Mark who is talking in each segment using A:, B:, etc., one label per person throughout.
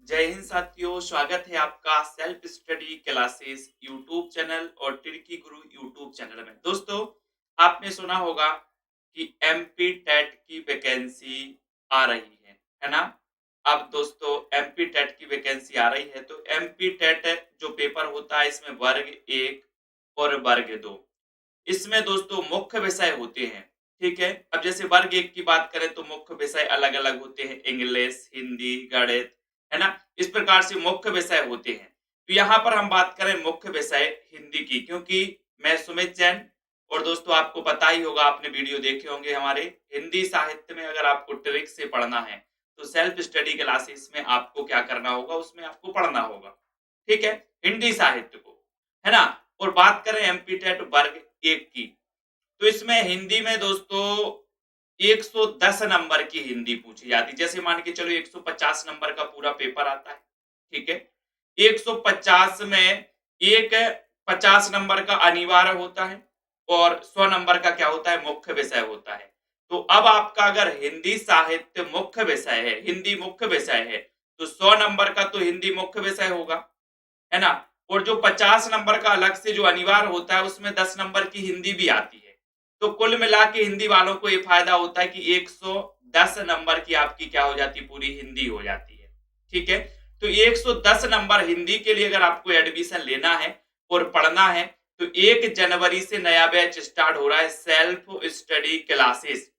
A: जय हिंद साथियों, स्वागत है आपका self study classes YouTube channel और टिड़की गुरु यूट्यूब चैनल में। दोस्तों, आपने सुना होगा कि एमपी टेट की वैकेंसी आ रही है ना। अब दोस्तों, एमपी टेट की वैकेंसी आ रही है तो एमपी टेट जो पेपर होता है इसमें वर्ग एक और वर्ग दो, इसमें दोस्तों मुख्य विषय होते हैं। ठीक है, अब जैसे वर्ग एक की बात करें तो मुख्य विषय अलग अलग होते हैं, इंग्लिश, हिंदी, गणित, है ना। इस प्रकार से मुख्य विषय होते हैं। तो यहाँ पर हम बात करें मुख्य विषय हिंदी की, क्योंकि मैं सुमित जैन, और दोस्तों आपको पता ही होगा, आपने वीडियो देखे होंगे हमारे, हिंदी साहित्य में अगर आपको ट्रिक से पढ़ना है तो सेल्फ स्टडी क्लासेस में आपको क्या करना होगा, उसमें आपको पढ़ना होगा। ठीक है, हिंदी साहित्य को, है ना। और बात करें एमपी टेट वर्ग एक की, तो इसमें हिंदी में दोस्तों 110 नंबर की हिंदी पूछी जाती है। जैसे मान के चलो 150 नंबर का पूरा पेपर आता है, ठीक है। 150 में एक 50 नंबर का अनिवार्य होता है और 100 नंबर का क्या होता है, मुख्य विषय होता है। तो अब आपका अगर हिंदी साहित्य मुख्य विषय है, हिंदी मुख्य विषय है, तो 100 नंबर का तो हिंदी मुख्य विषय होगा, है ना। और जो 50 नंबर का अलग से जो अनिवार्य होता है उसमें 10 नंबर की हिंदी भी आती है। तो कुल मिला के हिंदी वालों को ये फायदा होता है कि 110 नंबर की आपकी क्या हो जाती है, पूरी हिंदी हो जाती है। ठीक है, तो 110 नंबर हिंदी के लिए अगर आपको एडमिशन लेना है और पढ़ना है तो 1 जनवरी से नया बैच स्टार्ट हो रहा है सेल्फ स्टडी क्लासेस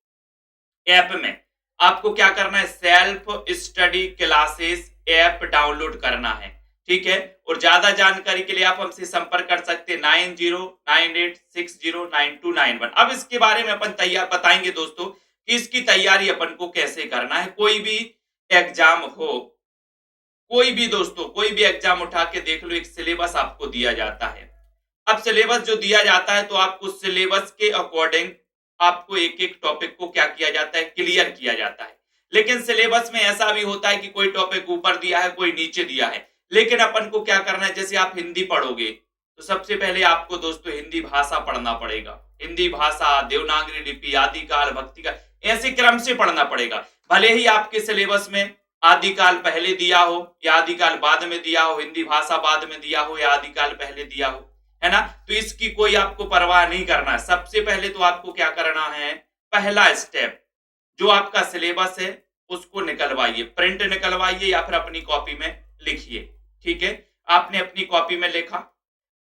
A: ऐप में। आपको क्या करना है, self study classes app download करना है। ठीक है, और ज्यादा जानकारी के लिए आप हमसे संपर्क कर सकते हैं 9098609291। अब इसके बारे में अपन तैयार बताएंगे दोस्तों कि इसकी तैयारी अपन को कैसे करना है। कोई भी एग्जाम हो, कोई भी दोस्तों, कोई भी एग्जाम उठा के देख लो, एक सिलेबस आपको दिया जाता है। अब सिलेबस जो दिया जाता है तो आपको सिलेबस के अकॉर्डिंग आपको एक एक टॉपिक को क्या किया जाता है, क्लियर किया जाता है। लेकिन सिलेबस में ऐसा भी होता है कि कोई टॉपिक ऊपर दिया है, कोई नीचे दिया है। लेकिन अपन को क्या करना है, जैसे आप हिंदी पढ़ोगे तो सबसे पहले आपको दोस्तों हिंदी भाषा पढ़ना पड़ेगा। हिंदी भाषा, देवनागरी लिपि, आदिकाल, भक्तिकाल, ऐसे क्रम से पढ़ना पड़ेगा। भले ही आपके सिलेबस में आदिकाल पहले दिया हो या आदिकाल बाद में दिया हो, हिंदी भाषा बाद में दिया हो या आदिकाल पहले दिया हो, है ना। तो इसकी कोई आपको परवाह नहीं करना है। सबसे पहले तो आपको क्या करना है, पहला स्टेप जो आपका सिलेबस है उसको निकलवाइए, प्रिंट निकलवाइए या फिर अपनी कॉपी में लिखिए। ठीक है, आपने अपनी कॉपी में लिखा।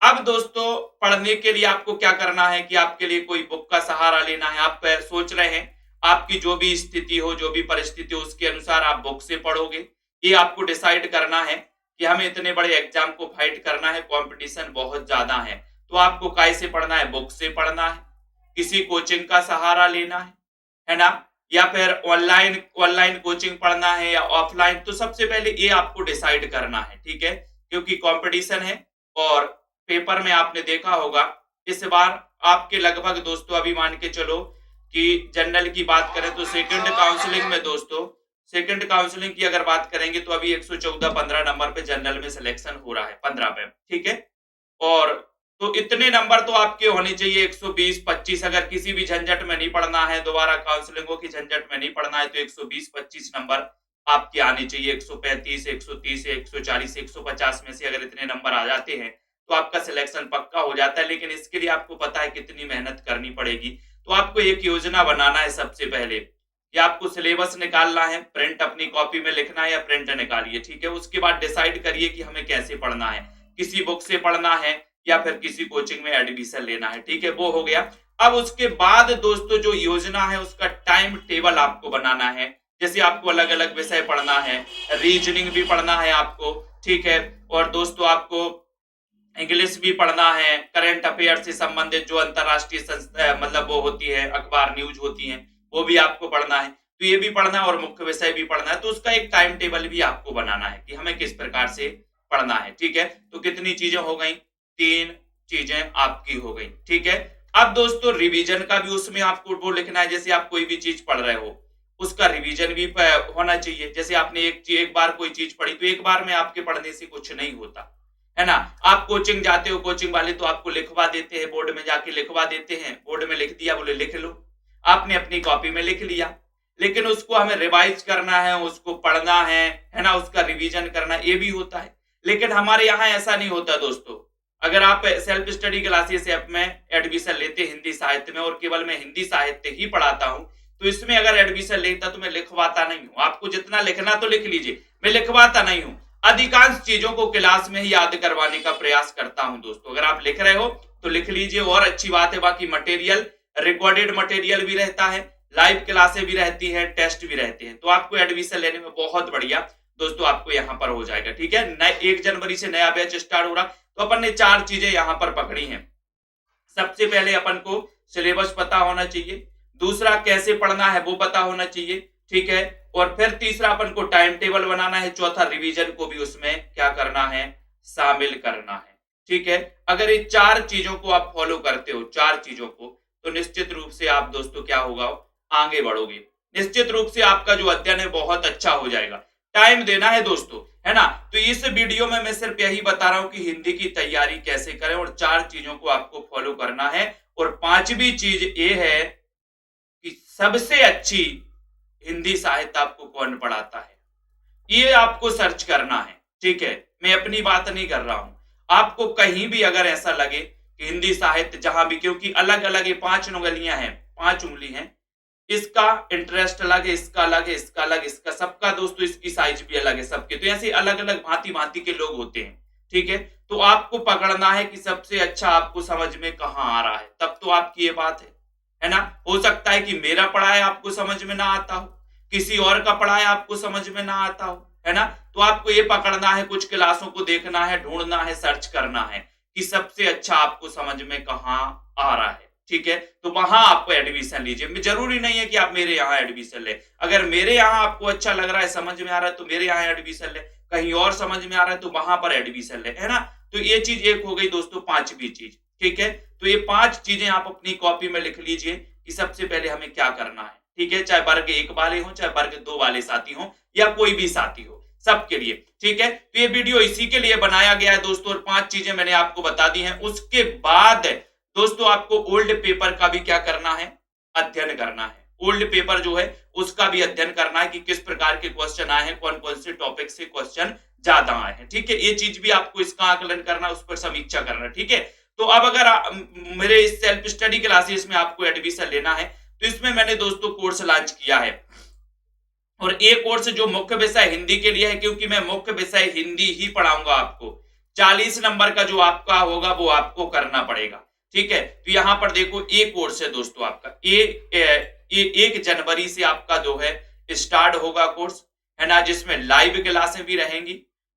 A: अब दोस्तों, पढ़ने के लिए आपको क्या करना है कि आपके लिए कोई बुक का सहारा लेना है। आप सोच रहे हैं आपकी जो भी स्थिति हो, जो भी परिस्थिति हो, उसके अनुसार आप बुक से पढ़ोगे। ये आपको डिसाइड करना है कि हमें इतने बड़े एग्जाम को फाइट करना है, कंपटीशन बहुत ज्यादा है, तो आपको काय से पढ़ना है, बुक से पढ़ना है, किसी कोचिंग का सहारा लेना है ना, या फिर ऑनलाइन ऑनलाइन कोचिंग पढ़ना है या ऑफलाइन। तो सबसे पहले ये आपको डिसाइड करना है। ठीक है, क्योंकि कंपटीशन है। और पेपर में आपने देखा होगा इस बार आपके लगभग दोस्तों, अभी मान के चलो कि जनरल की बात करें तो सेकंड काउंसलिंग में दोस्तों, सेकंड काउंसलिंग की अगर बात करेंगे तो अभी 114 15 नंबर पे जनरल में सिलेक्शन हो रहा है, 15 पे। ठीक है, और तो इतने नंबर तो आपके होने चाहिए 120 25। अगर किसी भी झंझट में नहीं पढ़ना है, दोबारा काउंसलिंगों की झंझट में नहीं पढ़ना है, तो 120 25 नंबर आपके आने चाहिए। 135 130 140 150 में से अगर इतने नंबर आ जाते हैं तो आपका सिलेक्शन पक्का हो जाता है। लेकिन इसके लिए आपको पता है कितनी मेहनत करनी पड़ेगी। तो आपको एक योजना बनाना है सबसे पहले, या आपको सिलेबस निकालना है, प्रिंट अपनी कॉपी में लिखना है या प्रिंट निकालिए। ठीक है, उसके बाद डिसाइड करिए कि हमें कैसे पढ़ना है, किसी बुक से पढ़ना है या फिर किसी कोचिंग में एडमिशन लेना है। ठीक है, वो हो गया। अब उसके बाद दोस्तों जो योजना है उसका टाइम टेबल आपको बनाना है। जैसे आपको अलग अलग विषय पढ़ना है, रीजनिंग भी पढ़ना है आपको। ठीक है, और दोस्तों आपको इंग्लिश भी पढ़ना है, करंट अफेयर से संबंधित जो अंतरराष्ट्रीय मतलब वो होती है, अखबार न्यूज होती है, वो भी आपको पढ़ना है। तो ये भी पढ़ना है और मुख्य विषय भी पढ़ना है। तो उसका एक टाइम टेबल भी आपको बनाना है कि हमें किस प्रकार से पढ़ना है। ठीक है, तो कितनी चीजें हो गई, 3 चीजें आपकी हो गई। ठीक है, अब दोस्तों रिवीजन का भी उसमें आपको वो लिखना है। जैसे आप कोई भी चीज पढ़ रहे हो उसका रिवीजन भी होना चाहिए। जैसे आपने एक बार कोई चीज पढ़ी तो एक बार में आपके पढ़ने से कुछ नहीं होता, है ना। आप कोचिंग जाते हो, कोचिंग वाले तो आपको लिखवा देते हैं, बोर्ड में जाके लिखवा देते हैं, बोर्ड में लिख दिया, बोले लिख लो, आपने अपनी कॉपी में लिख लिया। लेकिन उसको हमें रिवाइज करना है, उसको पढ़ना है ना, उसका रिवीजन करना, ये भी होता है। लेकिन हमारे यहाँ ऐसा नहीं होता दोस्तों। अगर आप सेल्फ स्टडी क्लासेस ऐप में एडमिशन लेते हिंदी साहित्य में, और केवल मैं हिंदी साहित्य ही पढ़ाता हूं, तो इसमें अगर एडमिशन लेता तो मैं लिखवाता नहीं हूं। आपको जितना लिखना तो लिख लीजिए, मैं लिखवाता नहीं हूं। अधिकांश चीजों को क्लास में ही याद करवाने का प्रयास करता हूं दोस्तों। अगर आप लिख रहे हो तो लिख लीजिए, और अच्छी बात है। बाकी मटेरियल, रिकॉर्डेड मटेरियल भी रहता है, लाइव क्लासें भी रहती है, टेस्ट भी रहते हैं, तो आपको एडमिशन लेने में बहुत बढ़िया दोस्तों आपको यहाँ पर हो जाएगा। ठीक है, 1 जनवरी से नया बैच स्टार्ट हो रहा, तो अपन ने 4 चीजें यहाँ पर पकड़ी हैं। सबसे पहले अपन को सिलेबस पता होना चाहिए, दूसरा कैसे पढ़ना है वो पता होना चाहिए, ठीक है, और फिर तीसरा अपन को टाइम टेबल बनाना है, चौथा रिवीजन को भी उसमें क्या करना है, शामिल करना है। ठीक है, अगर ये 4 चीजों को आप फॉलो करते हो, 4 चीजों को, तो निश्चित रूप से आप दोस्तों क्या होगा, आगे बढ़ोगे। निश्चित रूप से आपका जो अध्ययन है बहुत अच्छा हो जाएगा। टाइम देना है दोस्तों, है ना। तो इस वीडियो में मैं सिर्फ यही बता रहा हूं कि हिंदी की तैयारी कैसे करें, और 4 चीजों को आपको फॉलो करना है। और 5वीं चीज ये है कि सबसे अच्छी हिंदी साहित्य आपको कौन पढ़ाता है, ये आपको सर्च करना है। ठीक है, मैं अपनी बात नहीं कर रहा हूं। आपको कहीं भी अगर ऐसा लगे कि हिंदी साहित्य जहां भी, क्योंकि अलग अलग ये 5 उंगलियां हैं, 5 उंगली हैं, इसका इंटरेस्ट अलग है, इसका अलग है, इसका अलग, इसका, सबका दोस्तों इसकी साइज भी अलग है सबके, तो ऐसे अलग अलग भांति भांति के लोग होते हैं। ठीक है, तो आपको पकड़ना है कि सबसे अच्छा आपको समझ में कहां आ रहा है, तब तो आपकी ये बात है ना। हो सकता है कि मेरा पढ़ाया आपको समझ में ना आता हो, किसी और का पढ़ाया आपको समझ में ना आता हो, है ना। तो आपको ये पकड़ना है, कुछ क्लासों को देखना है, ढूंढना है, सर्च करना है कि सबसे अच्छा आपको समझ में कहां आ रहा है। ठीक है, तो वहां आपको एडमिशन लीजिए। जरूरी नहीं है कि आप मेरे यहाँ एडमिशन ले, अगर मेरे यहाँ आपको अच्छा लग रहा है, समझ में आ रहा है, तो मेरे यहाँ एडमिशन ले, कहीं और समझ में आ रहा है तो वहां पर एडमिशन ले, है ना। तो ये चीज एक हो गई दोस्तों, 5वीं चीज। ठीक है, तो ये 5 चीजें आप अपनी कॉपी में लिख लीजिए कि सबसे पहले हमें क्या करना है। ठीक है, चाहे वर्ग 1 वाले हो, चाहे वर्ग 2 वाले साथी हो, या कोई भी साथी हो, सबके लिए। ठीक है, तो ये वीडियो इसी के लिए बनाया गया है दोस्तों, और 5 चीजें मैंने आपको बता दी हैं। उसके बाद दोस्तों आपको ओल्ड पेपर का भी क्या करना है, अध्ययन करना है। ओल्ड पेपर जो है उसका भी अध्ययन करना है कि किस प्रकार के क्वेश्चन आए हैं, कौन कौन से टॉपिक से क्वेश्चन ज्यादा आए हैं। ठीक है, ये चीज भी आपको इसका आकलन करना, उस पर समीक्षा करना। ठीक है, तो अब अगर मेरे इस सेल्फ स्टडी क्लासेस में आपको एडमिशन लेना है, तो इसमें मैंने दोस्तों कोर्स लॉन्च किया है, और ये कोर्स जो मुख्य विषय हिंदी के लिए है, क्योंकि मैं मुख्य विषय हिंदी ही पढ़ाऊंगा आपको। 40 नंबर का जो आपका होगा वो आपको करना पड़ेगा। ठीक है, तो यहां पर देखो ये कोर्स है दोस्तों आपका, ये 1 जनवरी से आपका जो है स्टार्ट होगा कोर्स, है ना, जिसमें लाइव क्लासें भी रहेंगी,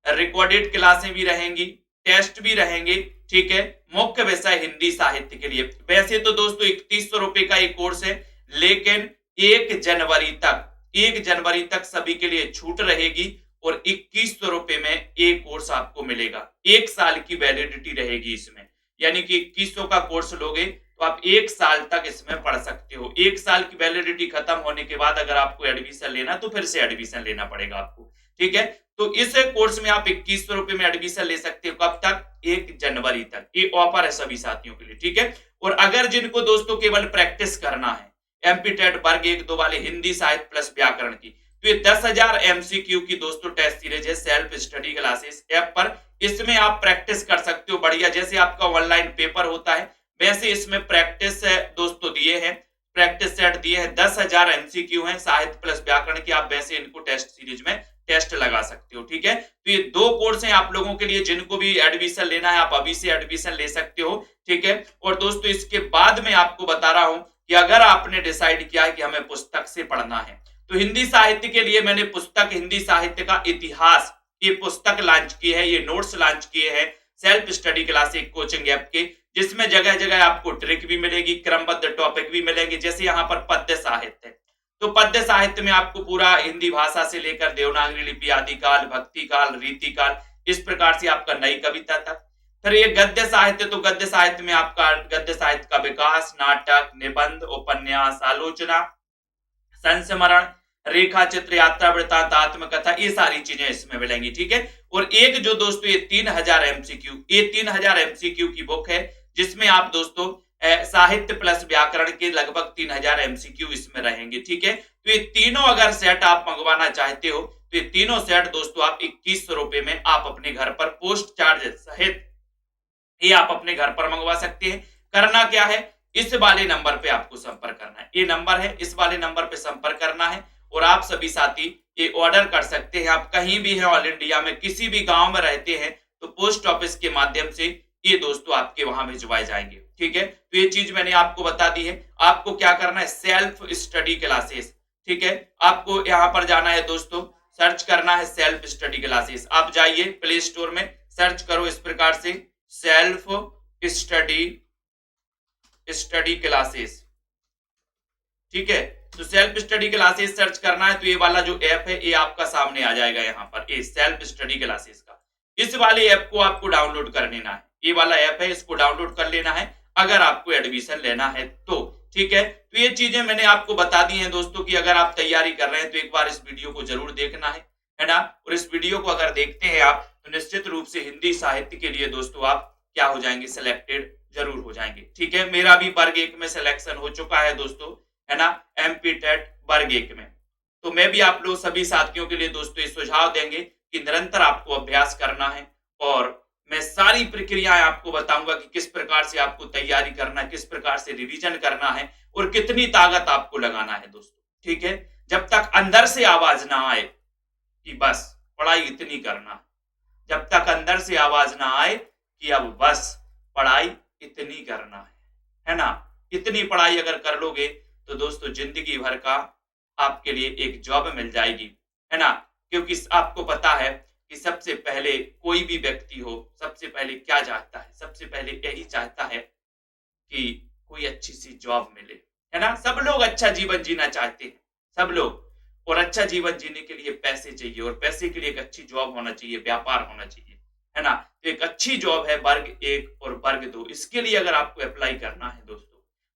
A: रिकॉर्डेड क्लासें भी रहेंगी, टेस्ट भी रहेंगे। ठीक है, मुख्य विषय हिंदी साहित्य के लिए। वैसे तो दोस्तों 3100 रुपए का एक कोर्स है, लेकिन 1 जनवरी तक सभी के लिए छूट रहेगी, और 2100 रुपए में एक कोर्स आपको मिलेगा। 1 साल की वैलिडिटी रहेगी इसमें, यानी कि 2100 का कोर्स लोगे तो आप 1 साल तक इसमें पढ़ सकते हो। 1 साल की वैलिडिटी खत्म होने के बाद अगर आपको एडमिशन लेना तो फिर से एडमिशन लेना पड़ेगा आपको। ठीक है, तो इस कोर्स में आप 2100 रुपए में एडमिशन ले सकते हो। कब तक? 1 जनवरी तक। ये ऑफर है सभी साथियों के लिए। ठीक है, और अगर जिनको दोस्तों केवल प्रैक्टिस करना है एमपी वर्ग 1-2 वाले हिंदी साहित्य प्लस व्याकरण की, तो ये 10,000 एमसीक्यू की दोस्तों टेस्ट सीरीज है सेल्फ स्टडी क्लासेस ऐप पर। इसमें आप प्रैक्टिस कर सकते हो बढ़िया, जैसे आपका ऑनलाइन पेपर होता है वैसे इसमें प्रैक्टिस दोस्तों दिए हैं, प्रैक्टिस सेट दिए हैं। 10,000 एमसीक्यू हैं साहित्य प्लस व्याकरण की, आप वैसे इनको टेस्ट सीरीज में टेस्ट लगा सकते हो। ठीक है, तो ये 2 कोर्स हैं आप लोगों के लिए, जिनको भी एडमिशन लेना है आप अभी से एडमिशन ले सकते हो। ठीक है, और दोस्तों इसके बाद में आपको बता रहा हूं कि अगर आपने डिसाइड किया है कि हमें पुस्तक से पढ़ना है, तो हिंदी साहित्य के लिए मैंने पुस्तक हिंदी साहित्य का इतिहास ये पुस्तक लॉन्च की है, ये नोट्स लॉन्च किए हैं सेल्फ स्टडी क्लास एक कोचिंग ऐप के, जिसमें जगह जगह आपको ट्रिक भी मिलेगी, क्रमबद्ध टॉपिक भी मिलेंगे। जैसे यहाँ पर पद्य साहित्य है, तो पद्य साहित्य में आपको पूरा हिंदी भाषा से लेकर देवनागरी लिपि, आदिकाल, भक्ति काल, रीति काल, इस प्रकार से आपका नई कविता तक। फिर ये गद्य साहित्य, तो गद्य साहित्य में आपका गद्य साहित्य का विकास, नाटक, निबंध, उपन्यास, आलोचना, संस्मरण, रेखा चित्र, यात्रा वृत्तांत, आत्मकथा, ये सारी चीजें इसमें मिलेंगी। ठीक है, और एक जो दोस्तों ये 3000 एमसीक्यू, ये 3000 एमसीक्यू की बुक है, जिसमें आप दोस्तों साहित्य प्लस व्याकरण के लगभग 3000 एमसीक्यू इसमें रहेंगे। ठीक है, तो ये तीनों अगर सेट आप मंगवाना चाहते हो तो ये तीनों सेट दोस्तों आप 2100 रुपए में आप अपने घर पर पोस्ट चार्ज सहित ये आप अपने घर पर मंगवा सकते हैं। करना क्या है, इस वाले नंबर पे आपको संपर्क करना है, ये नंबर है, इस वाले नंबर पे संपर्क करना है और आप सभी साथी ये ऑर्डर कर सकते हैं। आप कहीं भी हैं ऑल इंडिया में, किसी भी गांव में रहते हैं तो पोस्ट ऑफिस के माध्यम से ये दोस्तों आपके वहां भिजवाए जाएंगे। ठीक है, तो ये चीज मैंने आपको बता दी है। आपको क्या करना है, सेल्फ स्टडी क्लासेस। ठीक है, आपको यहाँ पर जाना है दोस्तों, सर्च करना है सेल्फ स्टडी क्लासेस। आप जाइए प्ले स्टोर में, सर्च करो इस प्रकार से सेल्फ स्टडी क्लासेस। ठीक है, तो सेल्फ स्टडी क्लासेस सर्च करना है तो ये वाला जो ऐप है ये आपका सामने आ जाएगा यहाँ पर, ये सेल्फ स्टडी क्लासेस का। इस वाले ऐप को आपको डाउनलोड कर लेना है, ये वाला ऐप है, इसको डाउनलोड कर लेना है अगर आपको एडमिशन लेना है तो। ठीक है, तो ये चीजें मैंने आपको बता दी हैं दोस्तों कि अगर आप तैयारी कर रहे हैं तो एक बार इस वीडियो को जरूर देखना है ना। और इस वीडियो को अगर देखते हैं आप तो निश्चित रूप से हिंदी साहित्य के लिए दोस्तों आप क्या हो जाएंगे, सिलेक्टेड जरूर हो जाएंगे। ठीक है, मेरा भी वर्ग 1 में सिलेक्शन हो चुका है दोस्तों, है ना, एमपी टेट वर्ग 1 में। तो मैं भी आप लोग सभी साथियों के लिए दोस्तों ये सुझाव देंगे कि निरंतर आपको अभ्यास करना है और मैं सारी प्रक्रियाएं आपको बताऊंगा कि किस प्रकार से आपको तैयारी करना है, किस प्रकार से रिवीजन करना है और कितनी ताकत आपको लगाना है दोस्तों। ठीक है, जब तक अंदर से आवाज ना आए कि बस पढ़ाई इतनी करना है, जब तक अंदर से आवाज ना आए कि अब बस पढ़ाई इतनी करना है ना, इतनी पढ़ाई अगर कर लोगे तो दोस्तों जिंदगी भर का आपके लिए एक जॉब मिल जाएगी, है ना। क्योंकि आपको पता है कि सबसे पहले कोई भी व्यक्ति हो, सबसे पहले क्या चाहता है, सबसे पहले यही चाहता है कि कोई अच्छी सी जॉब मिले, है ना। सब लोग अच्छा जीवन जीना चाहते हैं, सब लोग, और अच्छा जीवन जीने के लिए पैसे चाहिए और पैसे के लिए एक अच्छी जॉब होना चाहिए, व्यापार होना चाहिए, है ना। तो एक अच्छी जॉब है वर्ग 1 और वर्ग 2, इसके लिए अगर आपको अप्लाई करना है दोस्तों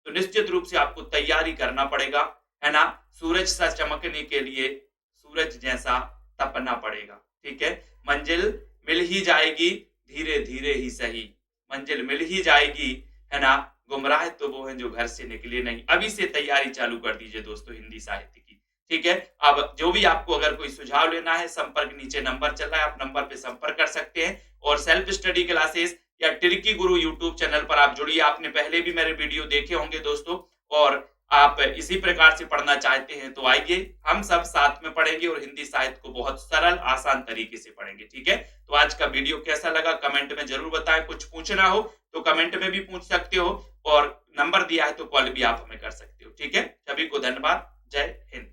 A: तो निश्चित रूप से आपको तैयारी करना पड़ेगा, है ना। सूरज सा चमकने के लिए सूरज जैसा तपना पड़ेगा। ठीक है, मंजिल मिल ही जाएगी धीरे धीरे ही सही, मंजिल मिल ही जाएगी, है ना। गुमराह तो वो हैं जो घर से निकले नहीं। अभी से तैयारी चालू कर दीजिए दोस्तों हिंदी साहित्य की। ठीक है, अब जो भी आपको अगर कोई सुझाव लेना है, संपर्क नीचे नंबर चल रहा है, आप नंबर पे संपर्क कर सकते हैं। और सेल्फ स्टडी क्लासेस या टिर्की गुरु यूट्यूब चैनल पर आप जुड़िए। आपने पहले भी मेरे वीडियो देखे होंगे दोस्तों, और आप इसी प्रकार से पढ़ना चाहते हैं तो आइए, हम सब साथ में पढ़ेंगे और हिंदी साहित्य को बहुत सरल आसान तरीके से पढ़ेंगे। ठीक है, तो आज का वीडियो कैसा लगा कमेंट में जरूर बताएं। कुछ पूछना हो तो कमेंट में भी पूछ सकते हो और नंबर दिया है तो कॉल भी आप हमें कर सकते हो। ठीक है, सभी को धन्यवाद, जय हिंद।